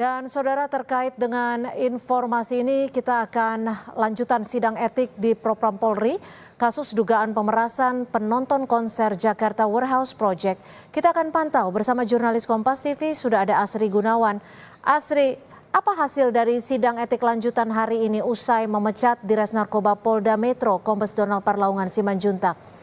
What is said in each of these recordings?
Dan saudara, terkait dengan informasi ini kita akan lanjutan sidang etik di Propam Polri kasus dugaan pemerasan penonton konser Jakarta Warehouse Project. Kita akan pantau bersama jurnalis Kompas TV, sudah ada Asri Gunawan. Asri, apa hasil dari sidang etik lanjutan hari ini usai memecat Dires Narkoba Polda Metro Kombes Donald Parlaungan Simanjuntak?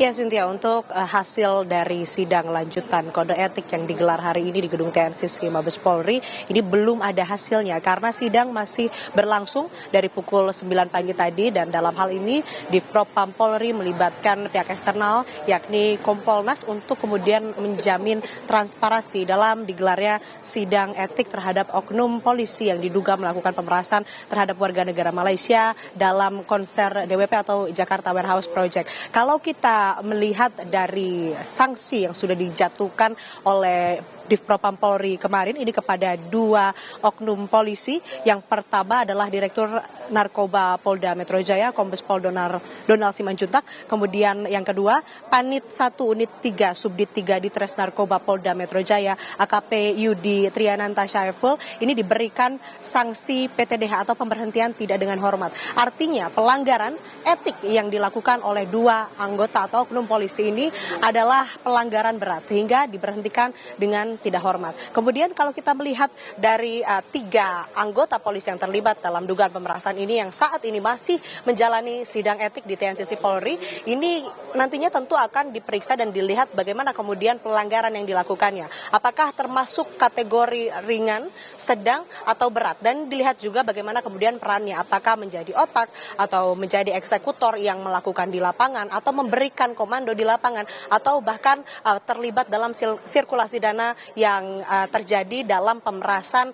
Ya, Cynthia, untuk hasil dari sidang lanjutan kode etik yang digelar hari ini di Gedung TNCC Mabes Polri, ini belum ada hasilnya karena sidang masih berlangsung dari pukul 9 pagi tadi, dan dalam hal ini Divpropam Polri melibatkan pihak eksternal yakni Kompolnas untuk kemudian menjamin transparansi dalam digelarnya sidang etik terhadap oknum polisi yang diduga melakukan pemerasan terhadap warga negara Malaysia dalam konser DWP atau Jakarta Warehouse Project. Kalau kita melihat dari sanksi yang sudah dijatuhkan oleh Divpropam Polri kemarin ini kepada dua oknum polisi. Yang pertama adalah Direktur Narkoba Polda Metro Jaya Kombes Pol Donald Simanjuntak. Kemudian yang kedua Panit 1 Unit 3 Subdit 3 Ditres Narkoba Polda Metro Jaya AKP Yudi Triananta Syaiful ini diberikan sanksi PTDH atau pemberhentian tidak dengan hormat. Artinya pelanggaran etik yang dilakukan oleh dua anggota atau oknum polisi ini adalah pelanggaran berat sehingga diberhentikan dengan tidak hormat. Kemudian kalau kita melihat dari tiga anggota polisi yang terlibat dalam dugaan pemerasan ini yang saat ini masih menjalani sidang etik di TNCC Polri, ini nantinya tentu akan diperiksa dan dilihat bagaimana kemudian pelanggaran yang dilakukannya. Apakah termasuk kategori ringan, sedang, atau berat. Dan dilihat juga bagaimana kemudian perannya. Apakah menjadi otak atau menjadi eksekutor yang melakukan di lapangan atau memberikan komando di lapangan atau bahkan terlibat dalam sirkulasi dana yang terjadi dalam pemerasan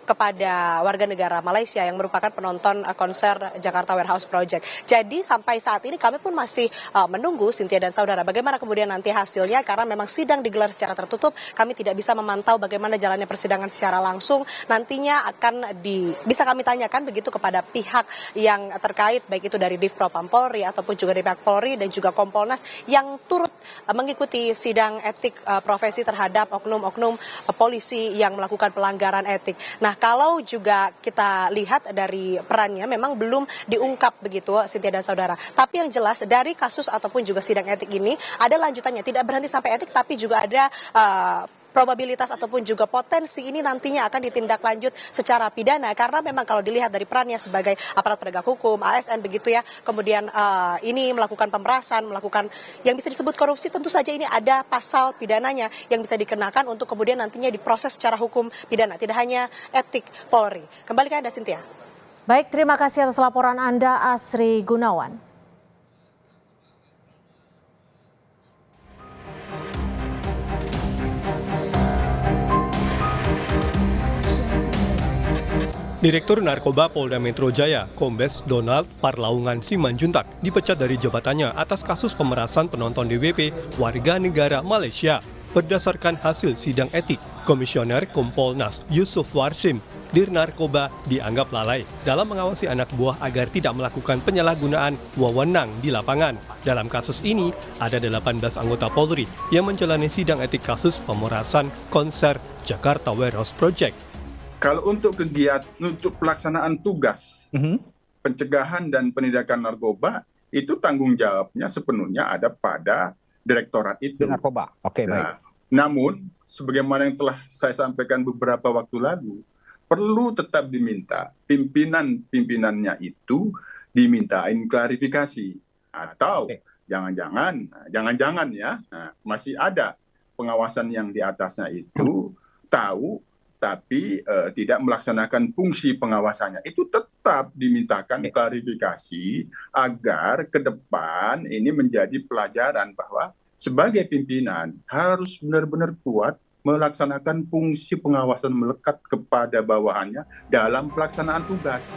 kepada warga negara Malaysia yang merupakan penonton konser Jakarta Warehouse Project. Jadi sampai saat ini kami pun masih menunggu, Cynthia dan saudara, bagaimana kemudian nanti hasilnya, karena memang sidang digelar secara tertutup, kami tidak bisa memantau bagaimana jalannya persidangan secara langsung. Nantinya akan bisa kami tanyakan begitu kepada pihak yang terkait, baik itu dari Divpropam Polri ataupun juga dari pihak Polri dan juga Kompolnas yang turut mengikuti sidang etik profesi terhadap oknum-oknum polisi yang melakukan pelanggaran etik. Nah, kalau juga kita lihat dari perannya memang belum diungkap begitu, Cynthia dan saudara. Tapi yang jelas dari kasus ataupun juga sidang etik ini ada lanjutannya, tidak berhenti sampai etik tapi juga ada probabilitas ataupun juga potensi ini nantinya akan ditindaklanjut secara pidana, karena memang kalau dilihat dari perannya sebagai aparat penegak hukum, ASN begitu ya, kemudian ini melakukan pemerasan, melakukan yang bisa disebut korupsi, tentu saja ini ada pasal pidananya yang bisa dikenakan untuk kemudian nantinya diproses secara hukum pidana, tidak hanya etik Polri. Kembali ke Anda, Cynthia. Baik, terima kasih atas laporan Anda, Asri Gunawan. Direktur Narkoba Polda Metro Jaya, Kombes Donald Parlaungan Simanjuntak, dipecat dari jabatannya atas kasus pemerasan penonton DWP warga negara Malaysia. Berdasarkan hasil sidang etik, Komisioner Kompolnas Yusuf Warsim, Dir Narkoba dianggap lalai dalam mengawasi anak buah agar tidak melakukan penyalahgunaan wewenang di lapangan. Dalam kasus ini, ada 18 anggota Polri yang menjalani sidang etik kasus pemerasan konser Jakarta Warehouse Project. Kalau untuk pelaksanaan tugas pencegahan dan penindakan narkoba, itu tanggung jawabnya sepenuhnya ada pada direktorat itu. Narkoba, oke, baik. Namun, sebagaimana yang telah saya sampaikan beberapa waktu lalu, perlu tetap diminta pimpinannya itu dimintain klarifikasi, atau jangan-jangan ya, masih ada pengawasan yang di atasnya itu tahu tapi tidak melaksanakan fungsi pengawasannya. Itu tetap dimintakan klarifikasi agar ke depan ini menjadi pelajaran bahwa sebagai pimpinan harus benar-benar kuat melaksanakan fungsi pengawasan melekat kepada bawahannya dalam pelaksanaan tugas.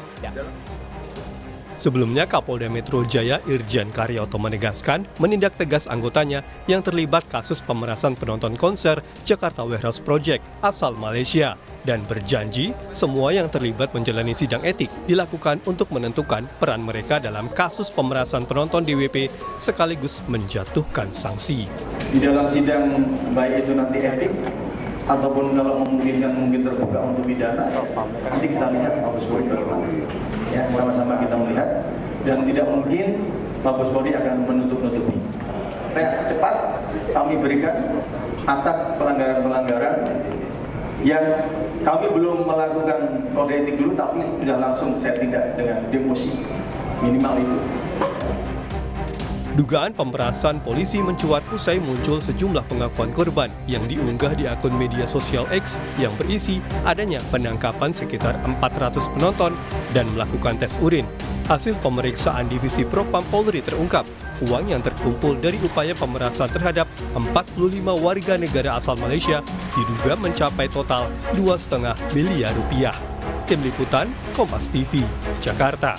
Sebelumnya, Kapolda Metro Jaya Irjen Karyoto menegaskan menindak tegas anggotanya yang terlibat kasus pemerasan penonton konser Jakarta Warehouse Project asal Malaysia dan berjanji semua yang terlibat menjalani sidang etik dilakukan untuk menentukan peran mereka dalam kasus pemerasan penonton DWP sekaligus menjatuhkan sanksi. di dalam sidang, baik itu nanti etik ataupun kalau memungkinkan mungkin terbuka untuk pidana, nanti kita lihat Mabes Polri bagaimana. Ya, sama-sama kita melihat, dan tidak mungkin Mabes Polri akan menutup-nutupi. Reaksi cepat kami berikan atas pelanggaran-pelanggaran yang kami belum melakukan kode etik dulu, tapi sudah langsung saya tindak dengan demosi, minimal itu. Dugaan pemerasan polisi mencuat usai muncul sejumlah pengakuan korban yang diunggah di akun media sosial X yang berisi adanya penangkapan sekitar 400 penonton dan melakukan tes urin. Hasil pemeriksaan Divisi Propam Polri terungkap, uang yang terkumpul dari upaya pemerasan terhadap 45 warga negara asal Malaysia diduga mencapai total 2,5 miliar rupiah. Tim Liputan, Kompas TV, Jakarta.